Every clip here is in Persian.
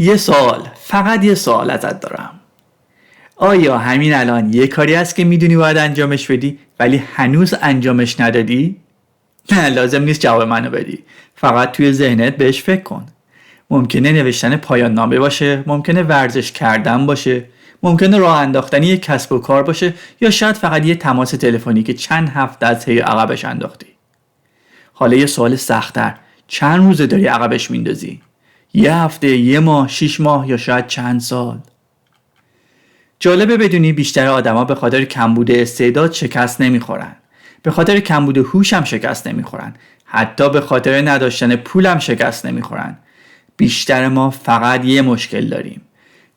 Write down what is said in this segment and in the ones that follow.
یه سوال، فقط یه سوال ازت دارم. آیا همین الان یه کاری هست که میدونی باید انجامش بدی ولی هنوز انجامش ندادی؟ نه، لازم نیست جواب منو بدی. فقط توی ذهنت بهش فکر کن. ممکنه نوشتن پایان نامه باشه، ممکنه ورزش کردن باشه، ممکنه راه انداختن یک کسب و کار باشه، یا شاید فقط یه تماس تلفنی که چند هفته از طی عقبش انداختی. حالا یه سوال سخت‌تر، چند روزه داری عقبش میندازی؟ یه هفته، یه ماه، 6 ماه یا شاید چند سال؟ جالبه بدونی بیشتر آدما به خاطر کمبود استعداد شکست نمیخورن. به خاطر کمبود هوش هم شکست نمیخورن. حتی به خاطر نداشتن پول هم شکست نمیخورن. بیشتر ما فقط یه مشکل داریم.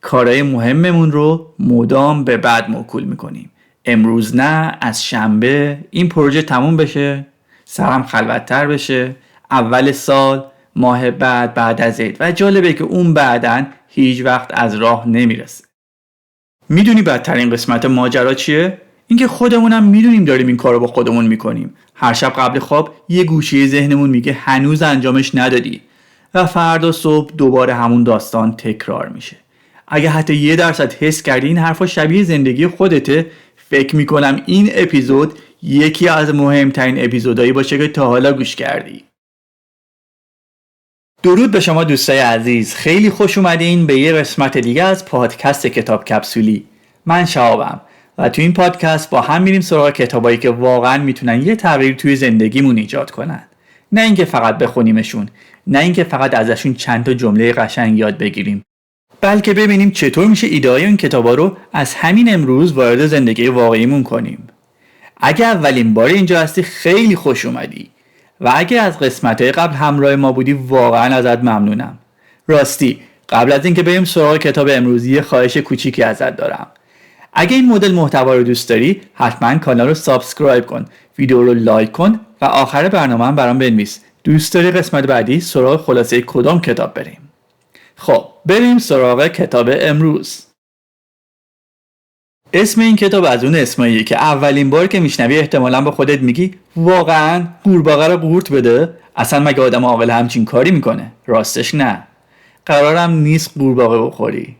کارهای مهممون رو مدام به بعد موکول میکنیم. امروز نه، از شنبه این پروژه تموم بشه، سرم خلوت‌تر بشه، اول سال، ماه بعد از عید. و جالبه که اون بعدن هیچ وقت از راه نمیرسه. میدونی بدترین قسمت ماجرا چیه؟ اینکه خودمونم میدونیم داریم این کارو با خودمون میکنیم. هر شب قبل خواب یه گوشه ذهنمون میگه هنوز انجامش ندادی و فردا صبح دوباره همون داستان تکرار میشه. اگه حتی 1% حس کردی این حرفا شبیه زندگی خودته، فکر میکنم این اپیزود یکی از مهمترین اپیزودایی باشه که تا حالا گوش کردی. درود به شما دوستای عزیز، خیلی خوش اومدین به یه قسمت دیگه از پادکست کتاب کپسولی. من شهابم و تو این پادکست با هم میریم سراغ کتابایی که واقعا میتونن یه تغییر توی زندگیمون ایجاد کنن. نه اینکه فقط بخونیمشون، نه اینکه فقط ازشون چند تا جمله قشنگ یاد بگیریم، بلکه ببینیم چطور میشه ایده‌های این کتابا رو از همین امروز وارد زندگی واقعیمون کنیم. اگه اولین بار اینجا هستی خیلی خوش اومدی و اگه از قسمت‌های قبل همراه ما بودی واقعا ازت ممنونم. راستی قبل از اینکه بریم سراغ کتاب امروز یه خواهش کوچیکی ازت دارم. اگه این مدل محتوا رو دوست داری حتما کانال رو سابسکرایب کن، ویدیو رو لایک کن و آخر برنامه هم برام بنویس دوست داری قسمت بعدی سراغ خلاصه کدام کتاب بریم. خب بریم سراغ کتاب امروز. اسم این کتاب از اون اسماییه که اولین بار که میشنوی احتمالاً با خودت میگی واقعاً قورباغه رو قورت بده؟ اصلا مگه آدم عاقل همچین کاری میکنه؟ راستش نه. قرارم نیست قورباغه بخوری.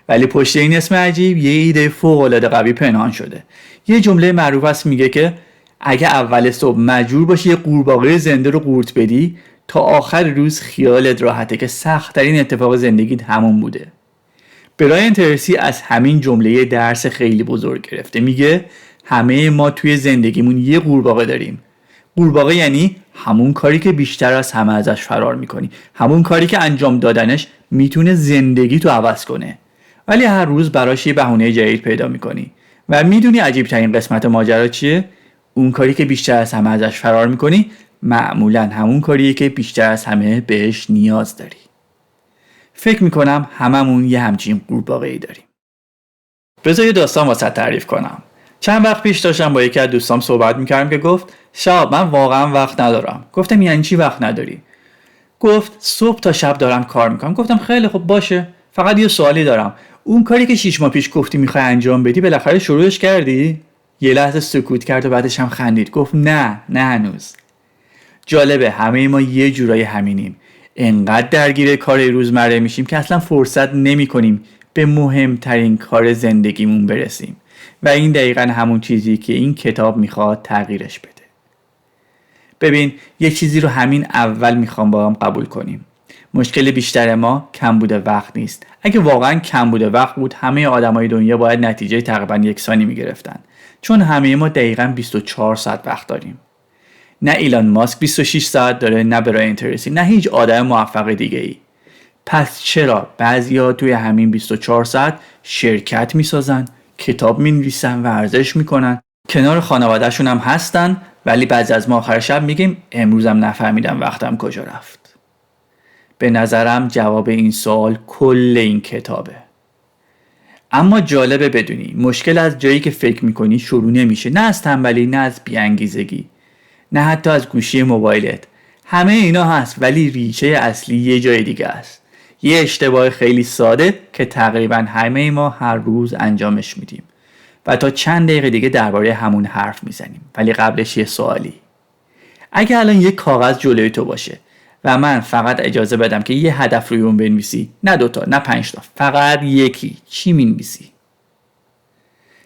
ولی پشت این اسم عجیب یه ایده فوق‌العاده قوی پنهان شده. یه جمله معروف است میگه که اگه اول صبح مجبور باشی یه قورباغه زنده رو قورت بدی، تا آخر روز خیالت راحته که سخت‌ترین اتفاق زندگیت همون بوده. برایان ترسی از همین جمله درس خیلی بزرگ گرفته. میگه همه ما توی زندگیمون یه قورباغه داریم. قورباغه یعنی همون کاری که بیشتر از همه ازش فرار میکنی، همون کاری که انجام دادنش میتونه زندگی تو عوض کنه، ولی هر روز براش یه بهونه جدید پیدا میکنی. و میدونی عجیب ترین قسمت ماجرا چیه؟ اون کاری که بیشتر از همه ازش فرار میکنی معمولاً همون کاریه که بیشتر از همه بهش نیاز داری. فکر میکنم هممون یه همچین قورباغه‌ای داریم. بذار یه داستان واسه تعریف کنم. چند وقت پیش داشتم با یکی از دوستام صحبت میکردم که گفت شب من واقعا وقت ندارم. گفتم یعنی چی وقت نداری؟ گفت صبح تا شب دارم کار میکنم. گفتم خیلی خوب باشه، فقط یه سوالی دارم. اون کاری که 6 ماه پیش گفتی میخوای انجام بدی بالاخره شروعش کردی؟ یه لحظه سکوت کرد و بعدش هم خندید. گفت نه هنوز. جالبه همه ما یه جورایی همینیم. انقدر درگیر کار روزمره میشیم که اصلا فرصت نمی کنیم به مهمترین کار زندگیمون برسیم و این دقیقاً همون چیزی که این کتاب میخواد تغییرش بده. ببین یه چیزی رو همین اول میخوام با هم قبول کنیم. مشکل بیشتر ما کمبود وقت نیست. اگه واقعاً کمبود وقت بود همه آدمای دنیا باید نتیجه تقریباً یکسانی میگرفتن، چون همه ما دقیقاً 24 ساعت وقت داریم. نه ایلان ماسک 26 ساعت داره، نه برایان ترسی، نه هیچ آدم موفق دیگه ای. پس چرا بعضیا توی همین 24 ساعت شرکت میسازن، کتاب مینویسن، ورزش میکنن، کنار خانواده‌شون هم هستن، ولی بعضی از ما آخر شب میگیم امروزم نفهمیدم وقتم کجا رفت؟ به نظرم جواب این سوال کل این کتابه. اما جالبه بدونی مشکل از جایی که فکر میکنی شروع نمیشه، نه از تنبلی، نه از بی‌انگیزگی، نه حتی از گوشی موبایلت. همه اینا هست ولی ریشه اصلی یه جای دیگه است. یه اشتباه خیلی ساده که تقریبا همه ما هر روز انجامش میدیم و تا چند دقیقه دیگه درباره همون حرف میزنیم. ولی قبلش یه سوالی. اگه الان یه کاغذ جلوی تو باشه و من فقط اجازه بدم که یه هدف روی اون بنویسی، نه 2 تا، نه 5 تا، فقط یکی، چی می‌نویسی؟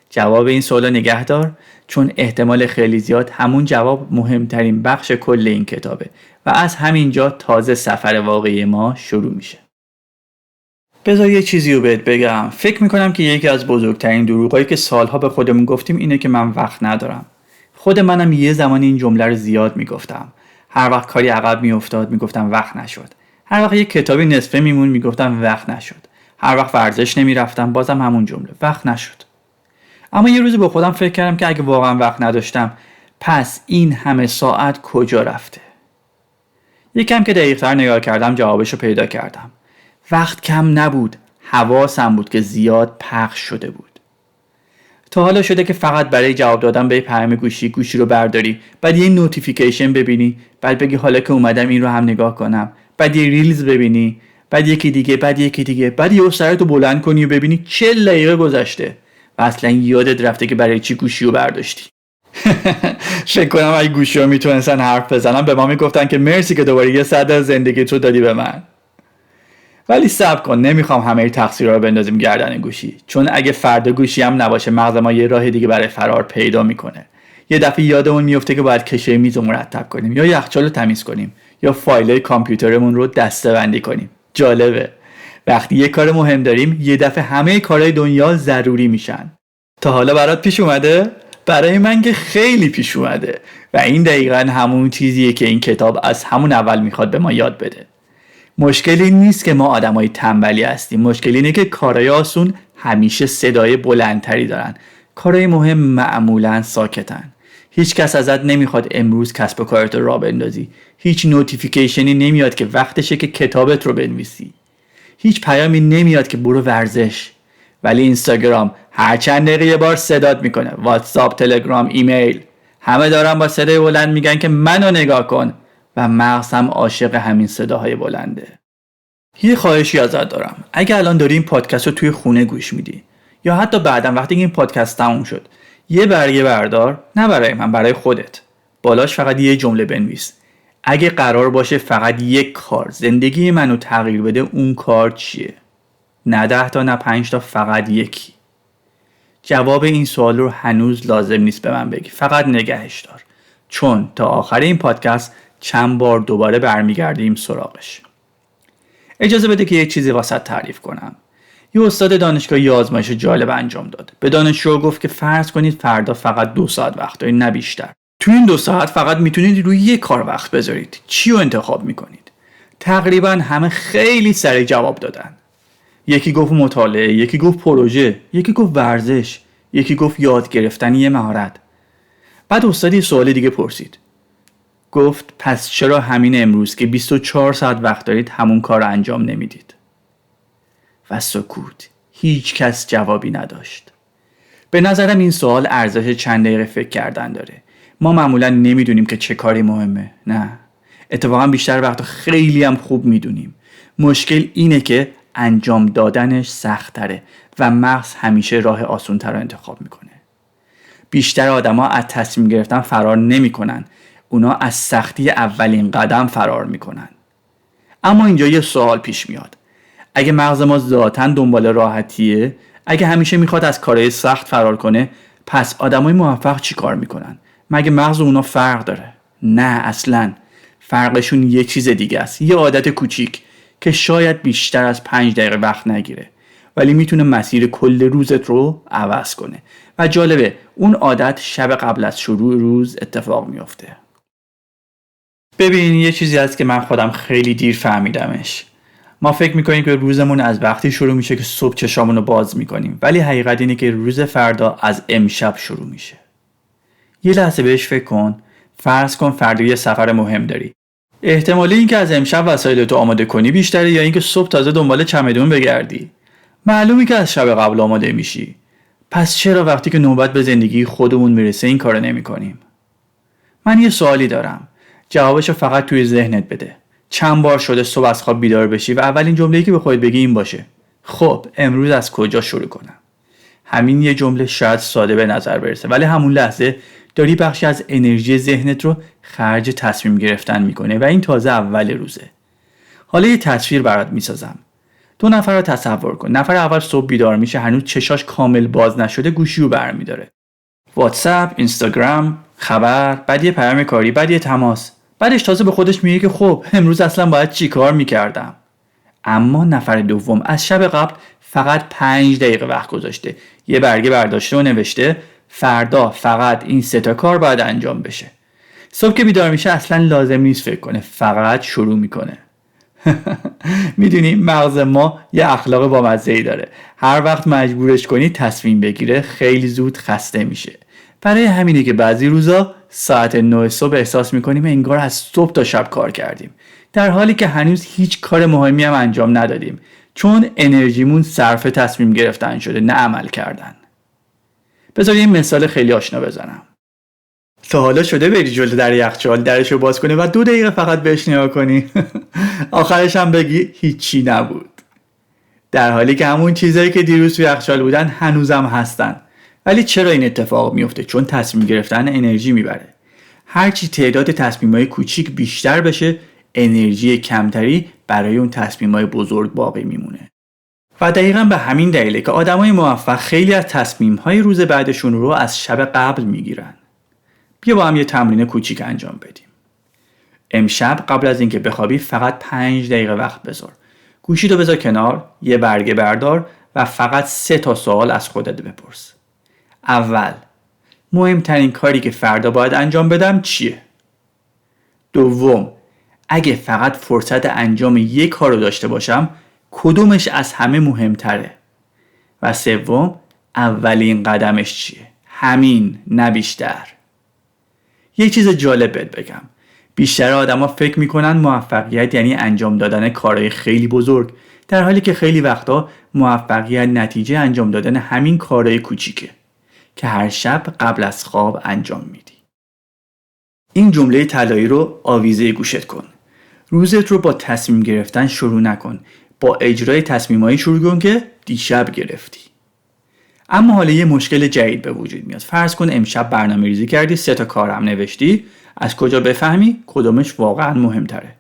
جواب این سوالو نگه دار، چون احتمال خیلی زیاد همون جواب مهمترین بخش کل این کتابه و از همینجا تازه سفر واقعی ما شروع میشه. بذار یه چیزی رو بهت بگم. فکر میکنم که یکی از بزرگترین دروغایی که سالها به خودمون گفتیم اینه که من وقت ندارم. خود منم یه زمانی این جمله رو زیاد میگفتم. هر وقت کاری عقب میافتاد میگفتم وقت نشد. هر وقت یه کتابی نصفه میمون میگفتم وقت نشد. هر وقت ورزش نمیرفتم بازم همون جمله، وقت نشد. اما یه روزی با خودم فکر کردم که اگه واقعا وقت نداشتم، پس این همه ساعت کجا رفته؟ یکم که دقیق‌تر نگاه کردم جوابشو پیدا کردم. وقت کم نبود، حواسم بود که زیاد پخش شده بود. تا حالا شده که فقط برای جواب دادن به پیام گوشی رو برداری، بعد یه نوتیفیکیشن ببینی، بعد بگی حالا که اومدم این رو هم نگاه کنم، بعد یه ریلز ببینی، بعد یکی دیگه، بعد یه سرتو بلند کنی و ببینی 40 دقیقه گذشته و اصلا یادت رفته که برای چی گوشی رو برداشتی. فکر کنم اگه گوشی رو میتونستن حرف بزنن به ما میگفتن که مرسی که دوباره یه ساعت از زندگی تو دادی به من. ولی صبر کن، نمیخوام همه تقصیرها رو بندازیم گردن گوشی، چون اگه فردا گوشی هم نباشه مغز ما یه راه دیگه برای فرار پیدا میکنه. یه دفعه یادمون میفته که باید کشه میز رو مرتب کنیم، یا یخچال رو تمیز کنیم، یا فایلای کامپیوترمون رو دسته‌بندی کنیم. جالبه وقتی یه کار مهم داریم یه دفعه همه کارهای دنیا ضروری میشن. تا حالا برات پیش اومده؟ برای من که خیلی پیش اومده و این دقیقاً همون چیزیه که این کتاب از همون اول میخواد به ما یاد بده. مشکلی نیست که ما آدمای تنبلی هستیم، مشکلی اینه که کارهای آسون همیشه صدای بلندتری دارن، کارهای مهم معمولاً ساکتن. هیچ کس ازت نمیخواد امروز کسب و کارت رو راه بندازی، هیچ نوتیفیکیشنی نمیاد که وقتشه که کتابت رو بنویسی، هیچ پیامی نمیاد که برو ورزش، ولی اینستاگرام هر چند دقیقه یه بار صدات میکنه، واتساپ، تلگرام، ایمیل، همه دارن با صدای بلند میگن که منو نگاه کن و مغزم عاشق همین صداهای بلنده. یه خواهشی ازت دارم، اگه الان داری این پادکست رو توی خونه گوش میدی یا حتی بعداً وقتی این پادکست تموم شد، یه برگه بردار، نه برای من، برای خودت، بالاش فقط یه جمله بنویس. اگه قرار باشه فقط یک کار زندگی منو تغییر بده، اون کار چیه؟ نه 10 تا نه 5 تا، فقط یکی. جواب این سوال رو هنوز لازم نیست به من بگی، فقط نگهش دار، چون تا آخر این پادکست چند بار دوباره برمیگردیم سراغش. اجازه بده که یه چیزی واسط تعریف کنم. یه استاد دانشگاه یه آزمایش جالب انجام داد. به دانشجو گفت که فرض کنید فردا فقط 2 ساعت وقت دارید، نه بیشتر. تو این 2 ساعت فقط میتونید روی یک کار وقت بذارید. چی رو انتخاب میکنید؟ تقریبا همه خیلی سریع جواب دادن. یکی گفت مطالعه، یکی گفت پروژه، یکی گفت ورزش، یکی گفت یاد گرفتن یه مهارت. بعد استاد یه سوال دیگه پرسید. گفت پس چرا همین امروز که 24 ساعت وقت دارید همون کار رو انجام نمیدید؟ و سکوت. هیچ کس جوابی نداشت. به نظرم این سوال ارزش چند دقیقه فکر کردن داره. ما معمولا نمیدونیم که چه کاری مهمه. نه. اتفاقا بیشتر وقتا خیلی هم خوب میدونیم. مشکل اینه که انجام دادنش سخت تره و مغز همیشه راه آسون تر رو انتخاب میکنه. بیشتر آدما از تصمیم گرفتن فرار نمیکنن. اونا از سختی اولین قدم فرار میکنن. اما اینجا یه سوال پیش میاد. اگه مغز ما ذاتاً دنبال راحتیه، اگه همیشه میخواد از کارهای سخت فرار کنه، پس آدمای موفق چی کار میکنن؟ مگه مغز اونا فرق داره؟ نه اصلاً. فرقشون یه چیز دیگه است. یه عادت کوچیک که شاید بیشتر از 5 دقیقه وقت نگیره، ولی میتونه مسیر کل روزت رو عوض کنه. و جالبه اون عادت شب قبل از شروع روز اتفاق میفته. ببین، یه چیزی هست که من خودم خیلی دیر فهمیدمش. ما فکر میکنیم که روزمون از وقتی شروع میشه که صبح چشامون رو باز میکنیم، ولی حقیقت اینه که روز فردا از امشب شروع میشه. یه لحظه بهش فکر کن. فرض کن فردا یه سفر مهم داری. احتمالی این که از امشب وسایلتو آماده کنی بیشتره یا اینکه صبح تازه دنبال چمدون بگردی؟ معلومی که از شب قبل آماده میشی. پس چرا وقتی که نوبت به زندگی خودمون میرسه این کارو نمیکنیم؟ من یه سوالی دارم. جوابشو فقط توی ذهنت بده. چند بار شده صبح از خواب بیدار بشی و اولین جمله‌ای که به خودت بگی این باشه: خب امروز از کجا شروع کنم؟ همین یه جمله شاید ساده به نظر برسه، ولی همون لحظه داری بخشی از انرژی ذهنت رو خرج تصمیم گرفتن میکنه و این تازه اول روزه. حالا یه تصویر برات میسازم. 2 نفر رو تصور کن. نفر اول صبح بیدار میشه، هنوز چشاش کامل باز نشده، گوشی رو برمیداره. واتساپ، اینستاگرام، خبر، بعد یه پیام کاری، بعد یه تماس. بعدش تازه به خودش میگه که خب امروز اصلا باید چی کار میکردم. اما نفر دوم از شب قبل فقط 5 دقیقه وقت گذاشته، یه برگه برداشته و نوشته فردا فقط این 3 تا کار باید انجام بشه. صبح که بیدار میشه اصلا لازم نیست فکر کنه، فقط شروع میکنه. میدونی مغز ما یه اخلاق بامزه‌ای داره. هر وقت مجبورش کنی تصمیم بگیره خیلی زود خسته میشه. برای همینه که بعضی روزا ساعت 9 صبح احساس میکنیم انگار از صبح تا شب کار کردیم، در حالی که هنوز هیچ کار مهمی هم انجام ندادیم، چون انرژیمون صرف تصمیم گرفتن شده، نه عمل کردن. بذار یه مثال خیلی آشنا بزنم. تا حالا شده بری جلو در یخچال، درشو باز کنی و 2 دقیقه فقط بهش نگاه کنی آخرش هم بگی هیچی نبود، در حالی که همون چیزایی که دیروز تو یخچال بودن هنوزم هستن. ولی چرا این اتفاق میفته؟ چون تصمیم گرفتن انرژی میبره. هرچی تعداد تصمیمای کوچیک بیشتر بشه، انرژی کمتری برای اون تصمیمای بزرگ باقی میمونه. و دقیقاً به همین دلیله که آدمای موفق خیلی از تصمیمهای روز بعدشون رو از شب قبل میگیرن. بیا با هم یه تمرین کوچیک انجام بدیم. امشب قبل از اینکه بخوابی فقط 5 دقیقه وقت بذار. گوشی رو بذار کنار، یه برگه بردار و فقط 3 تا سوال از خودت بپرس. اول، مهمترین کاری که فردا باید انجام بدم چیه؟ دوم، اگه فقط فرصت انجام یک کار رو داشته باشم، کدومش از همه مهمتره؟ و سوم، اولین قدمش چیه؟ همین، نه بیشتر. یه چیز جالب بهت بگم. بیشتر آدما فکر میکنن موفقیت یعنی انجام دادن کارهای خیلی بزرگ، در حالی که خیلی وقتا موفقیت نتیجه انجام دادن همین کارهای کوچیکه که هر شب قبل از خواب انجام میدی. این جمله طلایی رو آویزه گوشت کن. روزت رو با تصمیم گرفتن شروع نکن، با اجرای تصمیمایی شروع کن که دیشب گرفتی. اما حالا یه مشکل جدید به وجود میاد. فرض کن امشب برنامه‌ریزی کردی، 3 تا کارم نوشتی، از کجا بفهمی کدومش واقعا مهمتره؟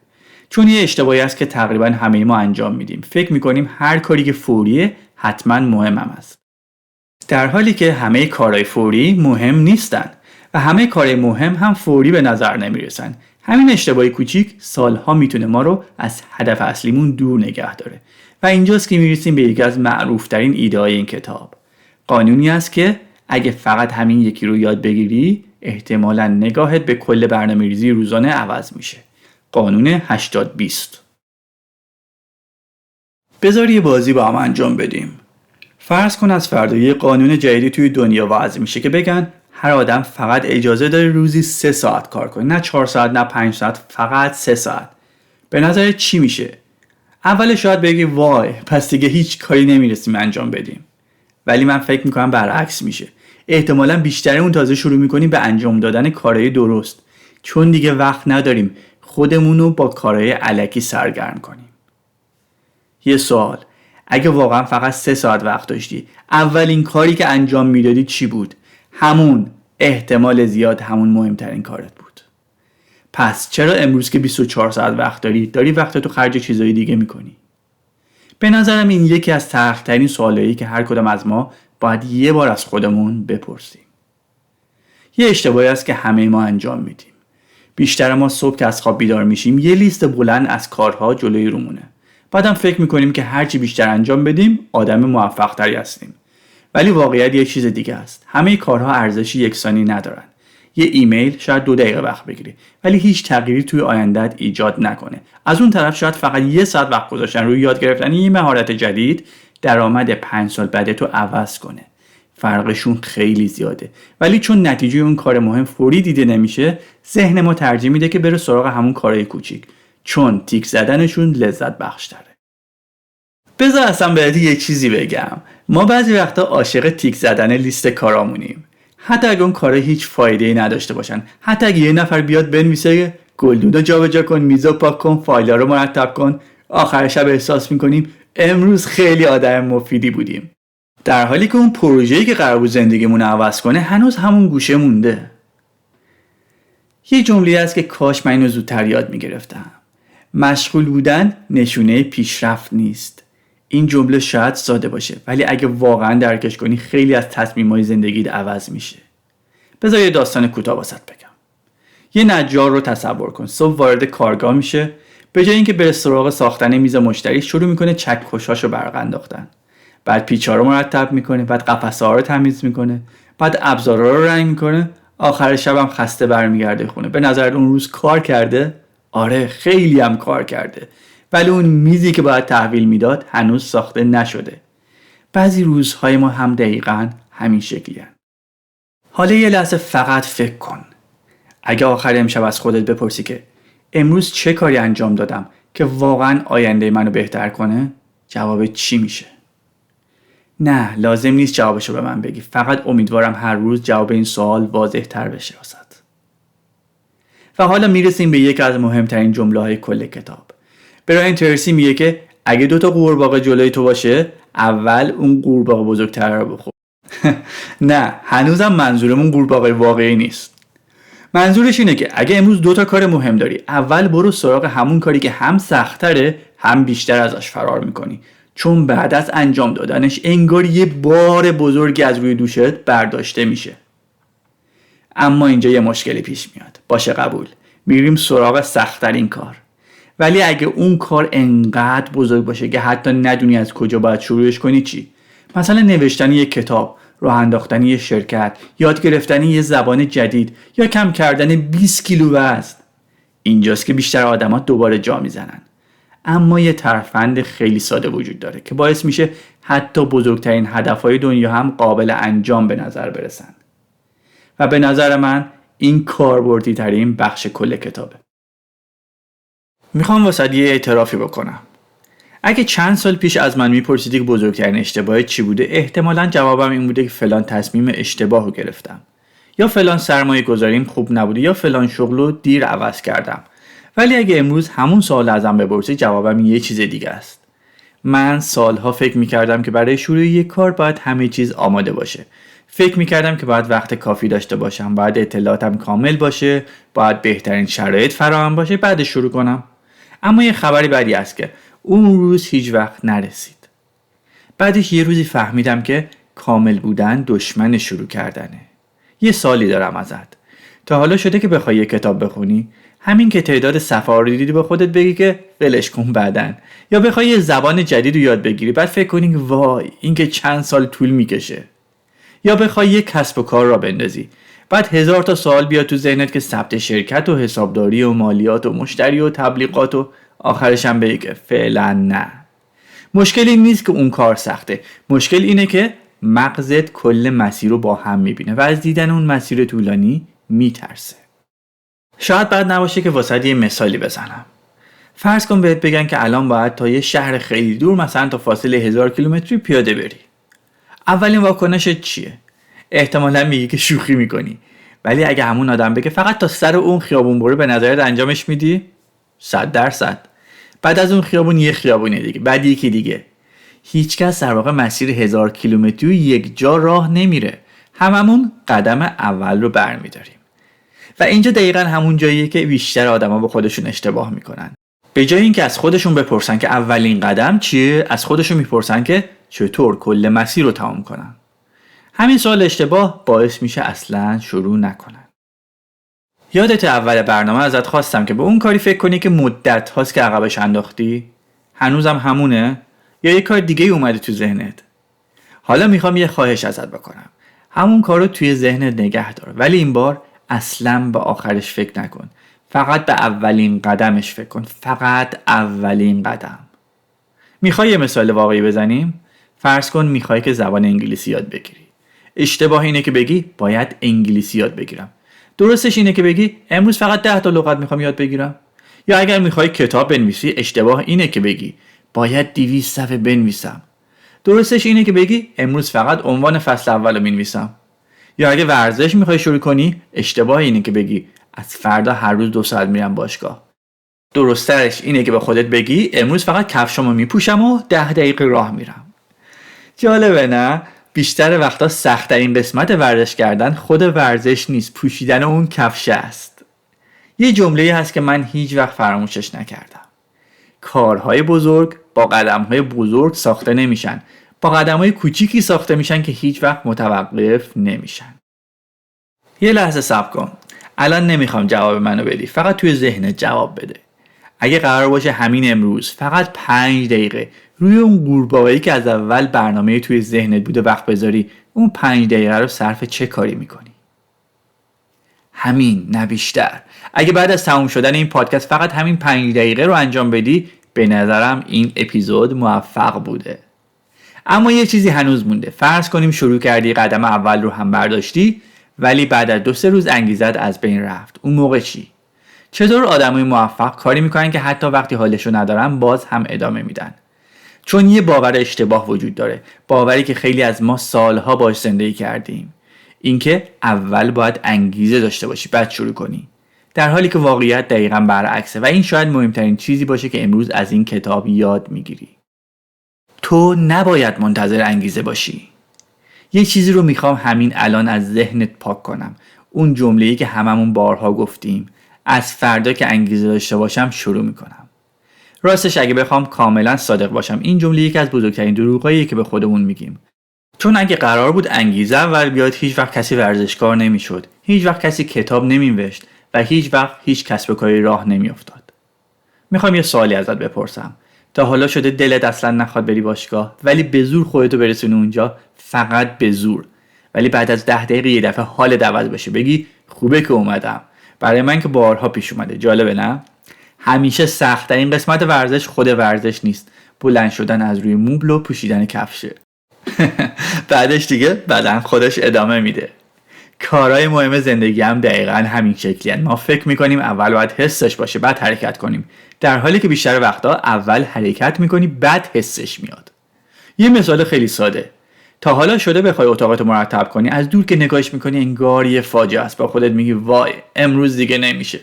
چون یه اشتباهی است که تقریبا همه ما انجام میدیم. فکر میکنیم هر کاری که فوریه حتما مهمم است، در حالی که همه کارهای فوری مهم نیستن و همه کارهای مهم هم فوری به نظر نمیرسن. همین اشتباهی کوچیک سالها میتونه ما رو از هدف اصلیمون دور نگه داره. و اینجاست که میرسیم به یکی از معروفترین ایده‌های این کتاب. قانونی است که اگه فقط همین یکی رو یاد بگیری، احتمالاً نگاهت به کل برنامه‌ریزی روزانه عوض میشه. قانون 80-20. بذار یه بازی با هم انجام بدیم. فرض کن از فردا یه قانون جدیدی توی دنیا وضع میشه که بگن هر آدم فقط اجازه داره روزی 3 ساعت کار کنه، نه 4 ساعت، نه 5 ساعت، فقط 3 ساعت. به نظرت چی میشه؟ اول شاید بگی وای، پس دیگه هیچ کاری نمیرسیم انجام بدیم. ولی من فکر میکنم برعکس میشه. احتمالاً بیشترمون تازه شروع میکنیم به انجام دادن کارهای درست، چون دیگه وقت نداریم خودمون رو با کارهای الکی سرگرم کنیم. یه سوال، اگه واقعا فقط 3 ساعت وقت داشتی، اولین کاری که انجام میدادی چی بود؟ همون، احتمال زیاد همون مهمترین کارت بود. پس چرا امروز که 24 ساعت وقت داری وقتتو خرج چیزای دیگه میکنی؟ به نظرم این یکی از تلخ‌ترین سوالایی که هر کدوم از ما باید یه بار از خودمون بپرسیم. یه اشتباهی است که همه ما انجام میدیم. بیشتر ما صبح که از خواب بیدار میشیم یه لیست بلند از کارها جلوی رومونه. بعدم فکر میکنیم که هرچی بیشتر انجام بدیم آدم موفق‌تری هستیم. ولی واقعیت یه چیز دیگه است. همه کارها ارزش یکسانی ندارن. یه ایمیل شاید 2 دقیقه وقت بگیره ولی هیچ تغییری توی آینده‌ات ایجاد نکنه. از اون طرف شاید فقط 1 ساعت وقت گذاشتن روی یاد گرفتن یه مهارت جدید درآمد 5 سال بعدتو عوض کنه. فرقشون خیلی زیاده. ولی چون نتیجه اون کار مهم فوری دیده نمیشه، ذهن ما ترجیح میده که بره سراغ همون کارهای کوچیک، چون تیک زدنشون لذت بخش‌تره. بذار اصلا بهت یه چیزی بگم. ما بعضی وقتا عاشق تیک زدن لیست کارامونیم. حتی اگه اون کارا هیچ فایده‌ای نداشته باشن. حتی اگه یه نفر بیاد بنویسه گلدونو جابجا کن، میزو پاک کن، فایل‌ها رو مرتب کن، آخر شب احساس می‌کنیم امروز خیلی آدم مفیدی بودیم. در حالی که اون پروژه‌ای که قرار بود زندگیمون رو عوض کنه هنوز همون گوشه مونده. یه جمله هست که کاش من اینو زودتر یاد میگرفتم. مشغول بودن نشونه پیشرفت نیست. این جمله شاید ساده باشه ولی اگه واقعا درکش کنی خیلی از تصمیم‌های زندگیت عوض میشه. بذار یه داستان کوتاه واسط بگم. یه نجار رو تصور کن. صبح وارد کارگاه میشه، به جای اینکه بره سراغ ساختن میز مشتری شروع میکنه چکش‌هاشو برق انداختن. بعد پیچ‌ها رو مرتب میکنه، بعد قفسه‌ها رو تمیز میکنه، بعد ابزارا رو رنگ میکنه. آخر شب هم خسته برمیگرده خونه. به نظر اون روز کار کرده؟ آره، خیلی هم کار کرده. ولی اون میزی که باید تحویل میداد هنوز ساخته نشده. بعضی روزهای ما هم دقیقاً همین شکلی هن. حالا یه لحظه فقط فکر کن. اگه آخر امشب از خودت بپرسی که امروز چه کاری انجام دادم که واقعاً آینده منو بهتر کنه؟ جواب چی میشه؟ نه، لازم نیست جوابشو به من بگی. فقط امیدوارم هر روز جواب این سوال واضح تر بشه واسط. و حالا میرسیم به یکی از مهمترین جمله‌های کل کتاب. برایان ترسی میگه که اگه 2 تا قورباغه جلوی تو باشه، اول اون قورباغه بزرگتر رو بخور. نه، هنوزم منظورمون قورباغه واقعی نیست. منظورش اینه که اگه امروز 2 تا کار مهم داری، اول برو سراغ همون کاری که هم سخت‌تره هم بیشتر ازش فرار میکنی، چون بعد از انجام دادنش انگار یه بار بزرگی از روی دوشت برداشته میشه. اما اینجا یه مشکلی پیش میاد. باشه، قبول، میریم سراغ سخت‌ترین کار. ولی اگه اون کار انقدر بزرگ باشه که حتی ندونی از کجا باید شروعش کنی، چی؟ مثلا نوشتن یک کتاب، راه انداختن یه شرکت، یاد گرفتن یه زبان جدید یا کم کردن 20 کیلو وزن. اینجاست که بیشتر آدما دوباره جا میزنن. اما یه ترفند خیلی ساده وجود داره که باعث میشه حتی بزرگترین هدفهای دنیا هم قابل انجام به نظر برسن. و به نظر من این کاربردی ترین بخش کل کتابه. میخوام واسه یه اعترافی بکنم. اگه چند سال پیش از من میپرسیدی که بزرگترین اشتباهی چی بوده، احتمالاً جوابم این بوده که فلان تصمیم اشتباهو گرفتم، یا فلان سرمایه گذاریم خوب نبوده، یا فلان شغلو دیر عوض کردم. ولی اگه امروز همون سوال ازم بپرسی، جوابم یه چیز دیگه است. من سالها فکر میکردم که برای شروع یک کار باید همه چیز آماده باشه. فکر میکردم که باید وقت کافی داشته باشم، باید اطلاعاتم کامل باشه، باید بهترین شرایط فراهم باشه بعد شروع کنم. اما یه خبری بدی است که اون روز هیچ وقت نرسید. بعدش یه روزی فهمیدم که کامل بودن دشمن شروع کردنه. یه سالی دارم ازت. تا حالا شده که بخوای یه کتاب بخونی، همین که تعداد صفحه‌ها رو دیدی به خودت بگی که ولش کن بعدن، یا بخوای یه زبان جدید رو یاد بگیری بعد فکر کنی که وای این که چند سال طول میکشه، یا بخوای یه کسب و کار را بندازی بعد 1000 تا سوال بیاد تو ذهنت که ثبت شرکت و حسابداری و مالیات و مشتری و تبلیغات و آخرش هم بگی که فعلا نه. مشکل این نیست که اون کار سخته، مشکل اینه که مغزت کل مسیر رو با هم میبینه و از دیدن اون مسیر طولانی میترسه. شاید بد نباشه که واسه یه مثالی بزنم. فرض کن بهت بگن که الان باید تا یه شهر خیلی دور، مثلا تا فاصله 1000 کیلومتری پیاده بری. اولین واکنشت چیه؟ احتمالاً میگی که شوخی میکنی. ولی اگه همون آدم بگه فقط تا سر اون خیابون برو، به نظرت انجامش میدی؟ 100%. بعد از اون خیابون یه خیابونه دیگه، بعد یکی دیگه. هیچکس در واقع مسیر 1000 کیلومتری یک جا راه نمیره. هممون قدم اول رو برمیداریم. و اینجا دقیقاً همون جاییه که بیشتر آدما به خودشون اشتباه میکنن. به جای اینکه از خودشون بپرسن که اولین قدم چیه، از خودشون میپرسن که چطور کل مسیر رو تمام کنن. همین سوال اشتباه باعث میشه اصلاً شروع نکنن. یادت اول برنامه ازت خواستم که به اون کاری فکر کنی که مدت هاست که عقبش انداختی؟ هنوزم همونه؟ یا یه کار دیگه اومده تو ذهنت؟ حالا میخوام یه خواهش ازت بکنم. همون کارو توی ذهنت نگه دار، ولی این بار اصلاً به آخرش فکر نکن. فقط به اولین قدمش فکر کن. فقط اولین قدم. میخوای یه مثال واقعی بزنیم؟ فرض کن میخوای که زبان انگلیسی یاد بگیری. اشتباه اینه که بگی باید انگلیسی یاد بگیرم. درستش اینه که بگی امروز فقط 10 تا لغت میخوام یاد بگیرم. یا اگر میخوای کتاب بنویسی، اشتباه اینه که بگی باید 200 صفحه بنویسم. درستش اینه که بگی امروز فقط عنوان فصل اول رو می‌نویسم. یا اگه ورزش میخوای شروع کنی، اشتباه اینه که بگی از فردا هر روز 2 ساعت میرم باشگاه. درستش اینه که به خودت بگی امروز فقط کفشامو میپوشم و 10 دقیقه راه میرم. جالبه نه؟ بیشتر وقتا سخت‌ترین قسمت ورزش کردن خود ورزش نیست، پوشیدن اون کفش است. یه جمله هست که من هیچ وقت فراموشش نکردم. کارهای بزرگ با قدمهای بزرگ ساخته نمیشن، با قدمهای کوچیکی ساخته میشن که هیچ وقت متوقف نمیشن. یه لحظه صبر کن. الان نمیخوام جواب منو بدی، فقط توی ذهنت جواب بده. اگه قرار باشه همین امروز فقط 5 دقیقه روی اون قورباغه‌ای که از اول برنامه توی ذهنت بوده وقت بذاری، اون 5 دقیقه رو صرف چه کاری میکنی؟ همین، نه بیشتر. اگه بعد از تموم شدن این پادکست فقط همین 5 دقیقه رو انجام بدی، به نظرم این اپیزود موفق بوده. اما یه چیزی هنوز مونده. فرض کنیم شروع کردی، قدم اول رو هم برداشتی، ولی بعد از 2-3 روز انگیزت از بین رفت. اون موقع چی؟ چطور آدمای موفق کاری میکنن که حتی وقتی حالشو ندارن باز هم ادامه میدن؟ چون یه باور اشتباه وجود داره، باوری که خیلی از ما سالها باش زندگی کردیم، اینکه اول باید انگیزه داشته باشی بعد شروع کنی، در حالی که واقعیت دقیقاً برعکسه و این شاید مهمترین چیزی باشه که امروز از این کتاب یاد میگیری. تو نباید منتظر انگیزه باشی. یه چیزی رو میخوام همین الان از ذهنت پاک کنم. اون جمله‌ای که هممون بارها گفتیم، از فردا که انگیزه داشته باشم شروع میکنم. راستش اگه بخوام کاملا صادق باشم، این جمله یکی از بزرگترین دروغاییه که به خودمون میگیم. چون اگه قرار بود انگیزه اول بیاد، هیچ وقت کسی ورزشکار نمیشد، هیچ وقت کسی کتاب نمینوشت و هیچ وقت هیچ کسب و کاری راه نمیافتاد. میخوام یه سوالی ازت بپرسم. تا حالا شده دلت اصلا نخواد بری باشگاه، ولی به زور خودتو برسونی اونجا، فقط به زور، ولی بعد از 10 دقیقه یه دفعه حالت عوض بشه، بگی خوبه که اومدم؟ برای من که بارها پیش اومده. جالبه نه؟ همیشه سخت‌ترین قسمت ورزش خود ورزش نیست، بلند شدن از روی موبل و پوشیدن کفشه. بعدش دیگه بدن خودش ادامه میده. کارهای مهم زندگی هم دقیقاً همین شکلیه. ما فکر میکنیم اول باید حسش باشه بعد حرکت کنیم، در حالی که بیشتر وقتا اول حرکت میکنی بعد حسش میاد. یه مثال خیلی ساده. تا حالا شده بخوای اتاقتو مرتب کنی، از دور که نگاهش میکنی انگار یه فاجعه است، با خودت میگی وای امروز دیگه نمیشه،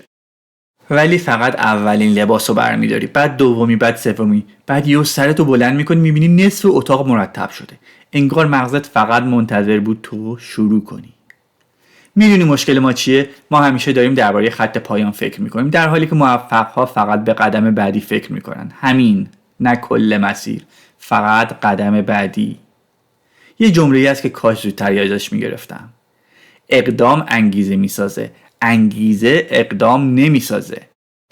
ولی فقط اولین لباسو برمیداری، بعد دومی، بعد سومی، بعد یهو سرتو بلند میکنی میبینی نصف اتاق مرتب شده. انگار مغزت فقط منتظر بود تو شروع کنی. میدونی مشکل ما چیه؟ ما همیشه داریم درباره خط پایان فکر میکنیم، در حالی که موفق‌ها فقط به قدم بعدی فکر میکنن. همین، نه کل مسیر، فقط قدم بعدی. یه جمله‌ای هست که کاش زودتر یادش میگرفتم. اقدام انگیزه میسازه، انگیزه اقدام نمیسازه.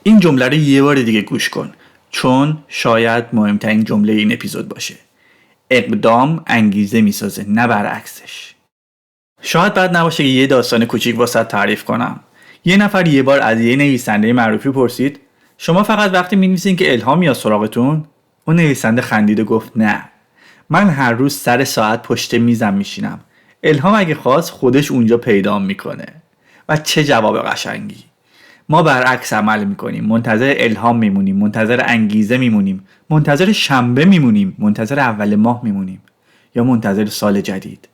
این جمله رو یه بار دیگه گوش کن، چون شاید مهمترین جمله این اپیزود باشه. اقدام انگیزه میسازه، نه برعکسش. شاید بد نباشه که یه داستان کوچیک واسه تعریف کنم. یه نفر یه بار از یه نویسنده معروفی پرسید شما فقط وقتی می‌نویسین که الهام میاد سراغتون؟ اون نویسنده خندید و گفت نه، من هر روز سر ساعت پشت میزم میشینم. الهام اگه خواست خودش اونجا پیدا میکنه. و چه جواب قشنگی. ما برعکس عمل میکنیم، منتظر الهام میمونیم، منتظر انگیزه میمونیم، منتظر شنبه میمونیم، منتظر اول ماه میمونیم، یا منتظر سال جدید،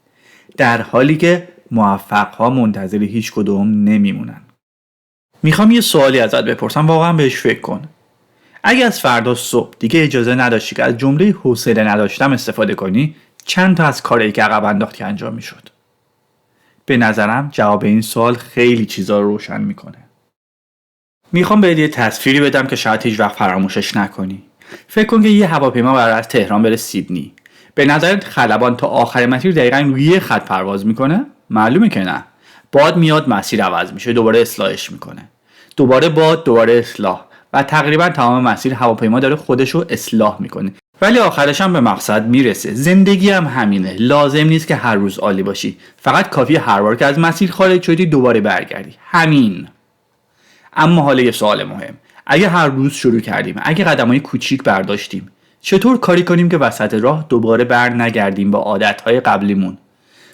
در حالی که موفق‌ها منتظر هیچ کدوم نمیمونن. میخوام یه سوالی ازت بپرسم، واقعا بهش فکر کن. اگه از فردا صبح دیگه اجازه نداشتی که از جمله حوصله نداشتم استفاده کنی، چند تا از کارهایی که عقب انداختی انجام میشد؟ به نظرم جواب این سوال خیلی چیزا رو روشن میکنه. میخوام بهت یه تصویری بدم که شاید هیچ وقت فراموشش نکنی. فکر کن که یه هواپیما قراره از تهران بره سیدنی. به نظرت خلبان تا آخر مسیر دقیقاً روی یه خط پرواز میکنه؟ معلومه که نه. باد میاد، مسیر عوض میشه، دوباره اصلاحش میکنه. دوباره باد، دوباره اصلاح، و تقریبا تمام مسیر هواپیما داره خودشو اصلاح میکنه. ولی آخرش هم به مقصد میرسه. زندگی هم همینه. لازم نیست که هر روز عالی باشی. فقط کافیه هر بار که از مسیر خارج شدی دوباره برگردی. همین. اما حالا یه سوال مهم. اگه هر روز شروع کردیم، اگه قدمای کوچیک برداشتیم، چطور کاری کنیم که وسط راه دوباره بر نگردیم با عادتهای قبلیمون؟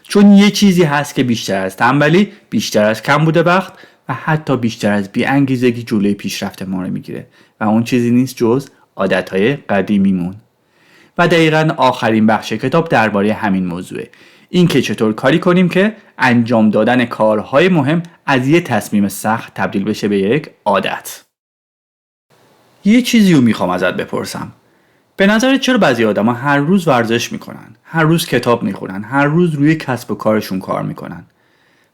چون یه چیزی هست که بیشتر از تنبلی، بیشتر از کمبود وقت و حتی بیشتر از بی‌انگیزگی جلوی پیشرفت ما رو میگیره، و اون چیزی نیست جز عادتهای قدیمیمون. و دقیقاً آخرین بخش کتاب درباره همین موضوعه. این که چطور کاری کنیم که انجام دادن کارهای مهم از یه تصمیم سخت تبدیل بشه به یک عادت. یه چیزی رو میخوام ازت بپرسم. به نظرت چرا بعضی آدما هر روز ورزش میکنن، هر روز کتاب میخونن، هر روز روی کسب و کارشون کار میکنن،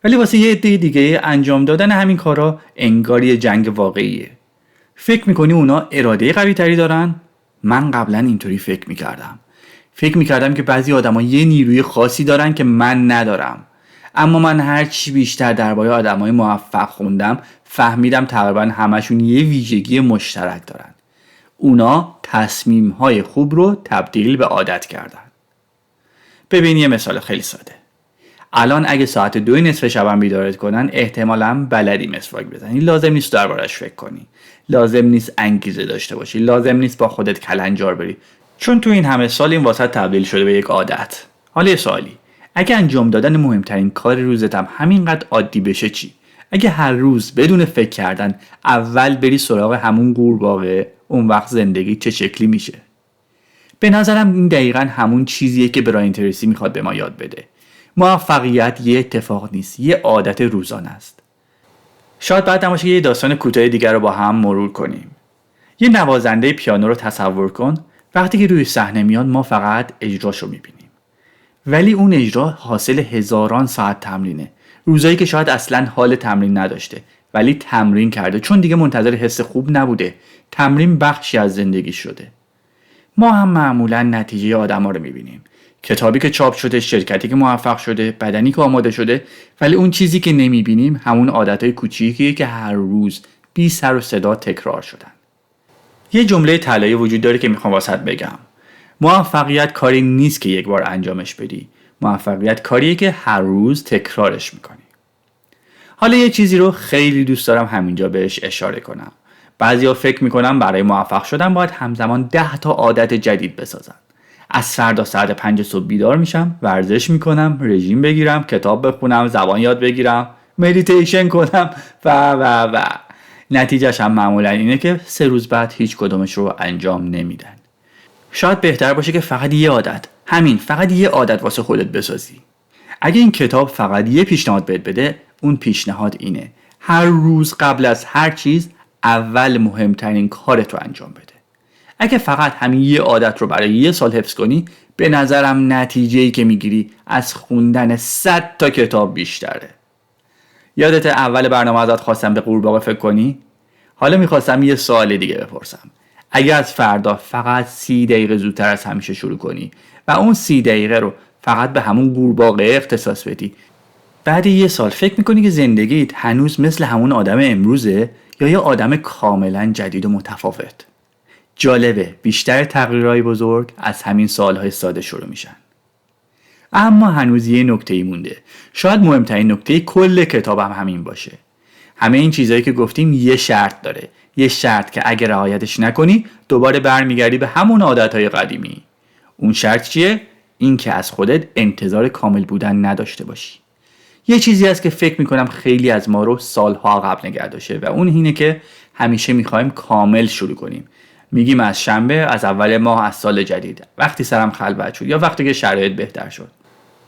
ولی واسه یه عده دیگه انجام دادن همین کارا انگار یه جنگ واقعیه. فکر میکنی اونا اراده قوی تری دارن؟ من قبلا اینطوری فکر میکردم که بعضی آدما یه نیروی خاصی دارن که من ندارم. اما من هر چی بیشتر درباره آدمای موفق خوندم فهمیدم تقریبا همشون یه ویژگی مشترک دارن. اونا تصمیم‌های خوب رو تبدیل به عادت کردن. ببین یه مثال خیلی ساده. الان اگه ساعت 2 نصف شبم بیدارت کنن احتمالاً بلدی مسواک بزنی. لازم نیست دربارش فکر کنی. لازم نیست انگیزه داشته باشی. لازم نیست با خودت کلنجار بری. چون تو این همه سال این واسط تبدیل شده به یک عادت. حالا یه سوالی. اگه انجام دادن مهمترین کار روزت هم همینقدر عادی بشه چی؟ اگه هر روز بدون فکر کردن اول بری سراغ همون قورباغه، اون وقت زندگی چه شکلی میشه؟ به نظرم این دقیقاً همون چیزیه که برایان تریسی میخواد به ما یاد بده. موفقیت یه اتفاق نیست، یه عادت روزانه است. شاید بعد نباشه یه داستان کوتاه دیگر رو با هم مرور کنیم. یه نوازنده پیانو رو تصور کن. وقتی که روی صحنه میاد ما فقط اجراشو میبینیم. ولی اون اجرا حاصل هزاران ساعت تمرینه. روزایی که شاید اصلاً حال تمرین نداشته ولی تمرین کرده چون دیگه منتظر حس خوب نبوده. تمرین بخشی از زندگی شده. ما هم معمولاً نتیجه آدما رو میبینیم. کتابی که چاپ شده، شرکتی که موفق شده، بدنی که آماده شده، ولی اون چیزی که نمیبینیم همون عادتهای کوچیکیه که هر روز بی سر و صدا تکرار شدن. یه جمله طلایی وجود داره که میخوام واسط بگم. موفقیت کاری نیست که یک بار انجامش بدی. موفقیت کاریه که هر روز تکرارش میکنی. حالا یه چیزی رو خیلی دوست دارم همینجا بهش اشاره کنم. بعضیا فکر میکنن برای موفق شدن باید همزمان 10 تا عادت جدید بسازن. از فردا ساعت 5 صبح بیدار میشم، ورزش میکنم، رژیم بگیرم، کتاب بخونم، زبان یاد بگیرم، مدیتیشن کنم و نتیجهش هم معمولا اینه که 3 روز بعد هیچ کدومش رو انجام نمیدن. شاید بهتر باشه که فقط یه عادت واسه خودت بسازی. اگه این کتاب فقط یه پیشنهاد بهت بده، اون پیشنهاد اینه: هر روز قبل از هر چیز اول مهمترین کارت رو انجام بده. اگه فقط همین یه عادت رو برای 1 سال حفظ کنی، به نظرم نتیجه‌ای که میگیری از خوندن 100 تا کتاب بیشتره. یادت اول برنامه ازت خواستم به قورباغه فکر کنی؟ حالا میخواستم یه سوال دیگه بپرسم. اگه از فردا فقط 30 دقیقه زودتر از همیشه شروع کنی و اون 30 دقیقه رو فقط به همون قورباغه اختصاص بدی، بعد 1 سال فکر میکنی که زندگیت هنوز مثل همون آدم امروزه یا یه آدم کاملا جدید و متفاوت؟ جالبه، بیشتر تغییرهای بزرگ از همین سالهای ساده شروع میشن. اما هنوز یه نکته‌ای مونده. شاید مهمترین نکته کل کتابم همین باشه. همه این چیزایی که گفتیم یه شرط داره. یه شرط که اگه رعایتش نکنی دوباره برمیگردی به همون عادتهای قدیمی. اون شرط چیه؟ این که از خودت انتظار کامل بودن نداشته باشی. یه چیزی هست که فکر میکنم خیلی از ما رو سالها عقب نگه داشته و اون اینه که همیشه میخوایم کامل شروع کنیم. میگیم از شنبه، از اول ماه، از سال جدید، وقتی سرم خلوت شد یا وقتی که شرایط بهتر شد،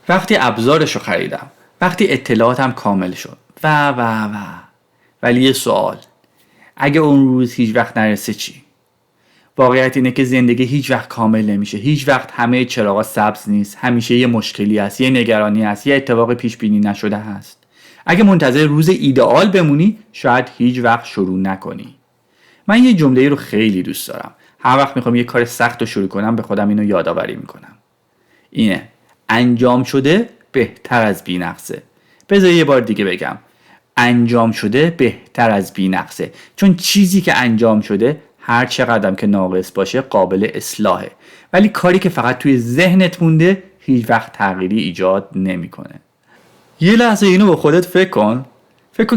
وقتی ابزارشو خریدم، وقتی اطلاعاتم کامل شد و ولی یه سوال: اگه اون روز هیچ وقت نرسه چی؟ واقعیت اینه که زندگی هیچ وقت کامل نمیشه. هیچ وقت همه چراغا سبز نیست. همیشه یه مشکلی هست، یه نگرانی هست، یه اتفاق پیش بینی نشده هست. اگه منتظر روز ایدئال بمونی شاید هیچ وقت شروع نکنی. من یه جمله رو خیلی دوست دارم. هر وقت میخوام یه کار سخت رو شروع کنم به خودم اینو یادآوری میکنم. اینه: انجام شده بهتر از بی‌نقصه. بذار یه بار دیگه بگم: انجام شده بهتر از بی‌نقصه. چون چیزی که انجام شده هر چقدرم که ناقص باشه قابل اصلاحه، ولی کاری که فقط توی ذهنت مونده هیچ وقت تغییری ایجاد نمیکنه. یه لحظه اینو با خودت فکر کن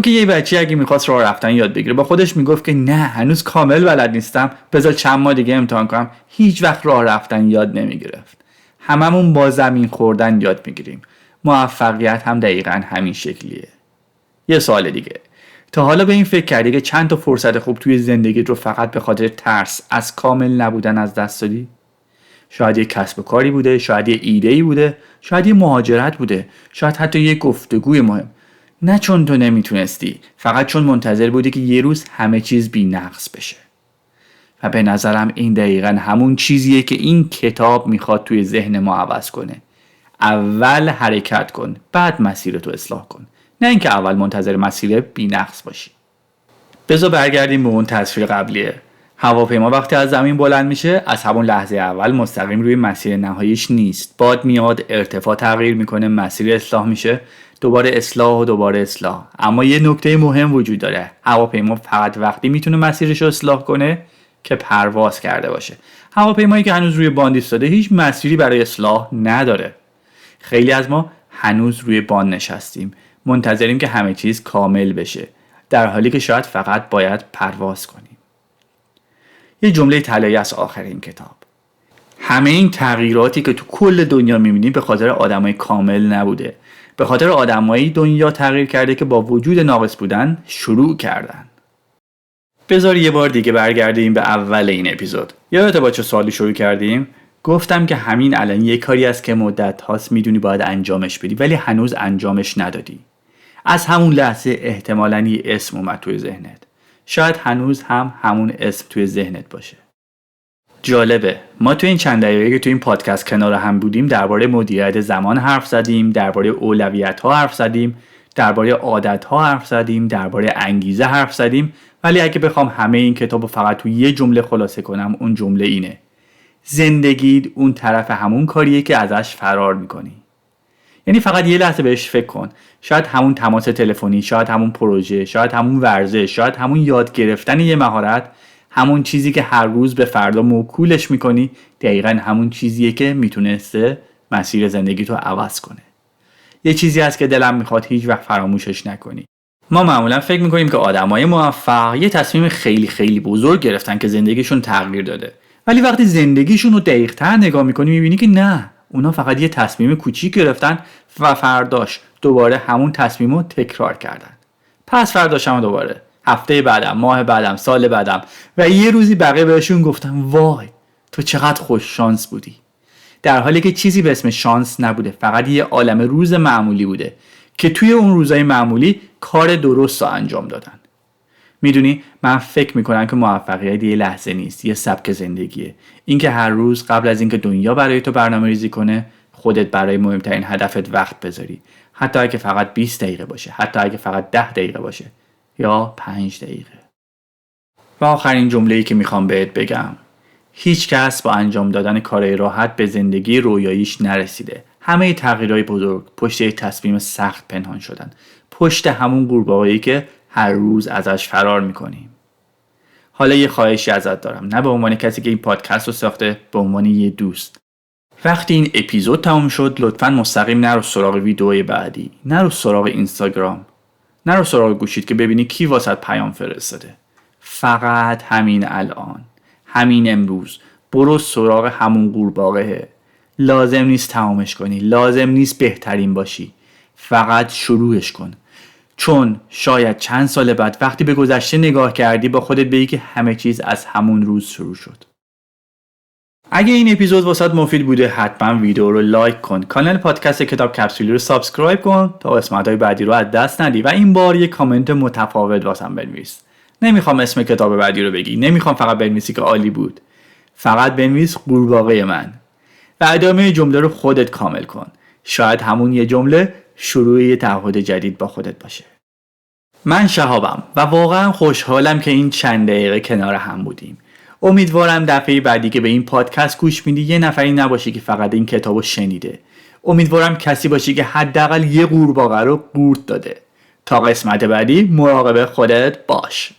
که یه بچه اگه میخواست راه رفتن یاد بگیره با خودش میگفت که نه، هنوز کامل بلد نیستم، بذار چند ماه دیگه امتحان کنم، هیچ وقت راه رفتن یاد نمیگرفت. هممون با زمین خوردن یاد میگیریم. موفقیت هم دقیقاً همین شکلیه. یه سوال دیگه: تا حالا به این فکر کردی که چند تا فرصت خوب توی زندگیت رو فقط به خاطر ترس از کامل نبودن از دست دادی؟ شاید یه کسب و کاری بوده، شاید یه ایده‌ای بوده، شاید یه مهاجرت بوده، شاید حتی یه گفتگوی مهم. نه چون تو نمیتونستی، فقط چون منتظر بودی که یه روز همه چیز بی‌نقص بشه. و به نظرم این دقیقاً همون چیزیه که این کتاب میخواد توی ذهن ما عوض کنه. اول حرکت کن، بعد مسیرتو اصلاح کن. نه اینکه اول منتظر مسیر بی‌نقص باشی. بذار برگردیم به اون تصویر قبلیه. هواپیما وقتی از زمین بلند میشه از همون لحظه اول مستقیم روی مسیر نهاییش نیست. باد میاد، ارتفاع تغییر میکنه، مسیر اصلاح میشه، دوباره اصلاح و دوباره اصلاح. اما یه نکته مهم وجود داره. هواپیما فقط وقتی میتونه مسیرش رو اصلاح کنه که پرواز کرده باشه. هواپیمایی که هنوز روی باند ایستاده هیچ مسیری برای اصلاح نداره. خیلی از ما هنوز روی باند نشستیم، منتظریم که همه چیز کامل بشه، در حالی که شاید فقط باید پرواز کنیم. یه جمله طلایی از آخر این کتاب: همه این تغییراتی که تو کل دنیا می‌بینیم به خاطر آدمای کامل نبوده. به خاطر آدمایی دنیا تغییر کرده که با وجود ناقص بودن شروع کردن. بذار یه بار دیگه برگردیم به اول این اپیزود. یادت با چه سوالی شروع کردیم؟ گفتم که همین الان یه کاری است که مدت هاست میدونی باید انجامش بدی ولی هنوز انجامش ندادی. از همون لحظه احتمالاً یه اسم اومد توی ذهنت. شاید هنوز هم همون اسم توی ذهنت باشه. جالبه، ما توی این چند دقیقه که توی این پادکست کنار هم بودیم درباره مدیریت زمان حرف زدیم، درباره اولویت‌ها حرف زدیم، درباره عادت‌ها حرف زدیم، درباره انگیزه حرف زدیم، ولی اگه بخوام همه این کتابو فقط توی یه جمله خلاصه کنم، اون جمله اینه: زندگیت اون طرف همون کاریه که ازش فرار میکنی. یعنی فقط یه لحظه بهش فکر کن. شاید همون تماس تلفنی، شاید همون پروژه، شاید همون ورزش، شاید همون یاد گرفتن یه مهارت، همون چیزی که هر روز به فردا موکولش میکنی، دقیقاً همون چیزیه که میتونسته مسیر زندگیتو عوض کنه. یه چیزی هست که دلم میخواد هیچ وقت فراموشش نکنی. ما معمولا فکر میکنیم که آدمای موفق یه تصمیم خیلی خیلی بزرگ گرفتن که زندگیشون تغییر داده. ولی وقتی زندگیشون رو دقیق‌تر نگاه میکنی میبینی که نه، اونا فقط یه تصمیم کوچیک گرفتن و فرداش دوباره همون تصمیم رو تکرار کردن. پس فرداش هم دوباره، هفته بعدم، ماه بعدم، سال بعدم، و یه روزی بقیه بهشون گفتن وای تو چقدر خوش شانس بودی. در حالی که چیزی به اسم شانس نبوده، فقط یه عالم روز معمولی بوده که توی اون روزای معمولی کار درست رو انجام دادن. میدونی من فکر میکنم که موفقیت یه لحظه نیست، یه سبک زندگیه. اینکه هر روز قبل از اینکه دنیا برای تو برنامه‌ریزی کنه، خودت برای مهمترین هدفت وقت بذاری. حتی اگه فقط 20 دقیقه باشه، حتی اگه فقط 10 دقیقه باشه یا 5 دقیقه. و آخرین جمله‌ای که میخوام بهت بگم: هیچ کس با انجام دادن کارهای راحت به زندگی رویاییش نرسیده. همه تغییرهای بزرگ پشت یک تصمیم سخت پنهان شدن، پشت همون قورباغه‌ای که هر روز ازش فرار میکنیم. حالا یه خواهشی ازت دارم، نه به عنوان کسی که این پادکست رو ساخته، به عنوان یه دوست. وقتی این اپیزود تموم شد لطفاً مستقیم نرو سراغ ویدیوهای بعدی، نرو سراغ اینستاگرام، نرو سراغ گوشیت که ببینی کی واسط پیام فرستاده. فقط همین الان، همین امروز برو سراغ همون قورباغه. لازم نیست تمامش کنی، لازم نیست بهترین باشی، فقط شروعش کن. چون شاید چند سال بعد وقتی به گذشته نگاه کردی با خودت بگی که همه چیز از همون روز شروع شد. اگه این اپیزود واسات مفید بوده حتما ویدیو رو لایک کن، کانال پادکست کتاب کپسولی رو سابسکرایب کن تا قسمت‌های بعدی رو از دست ندی و این بار یه کامنت متفاوت واسم بنویس. نمیخوام اسم کتاب بعدی رو بگی، نمیخوام فقط بنویسی که عالی بود، فقط بنویس قورباغه من و ادامه جمله رو خودت کامل کن. شاید همون یه جمله شروع یه تعهد جدید با خودت باشه. من شهابم و واقعا خوشحالم که این چند دقیقه کنار هم بودیم. امیدوارم دفعه بعدی که به این پادکست گوش میدی یه نفری نباشی که فقط این کتابو شنیده. امیدوارم کسی باشی که حداقل یه قورباغه رو قورت داده. تا قسمت بعدی مراقب خودت باش.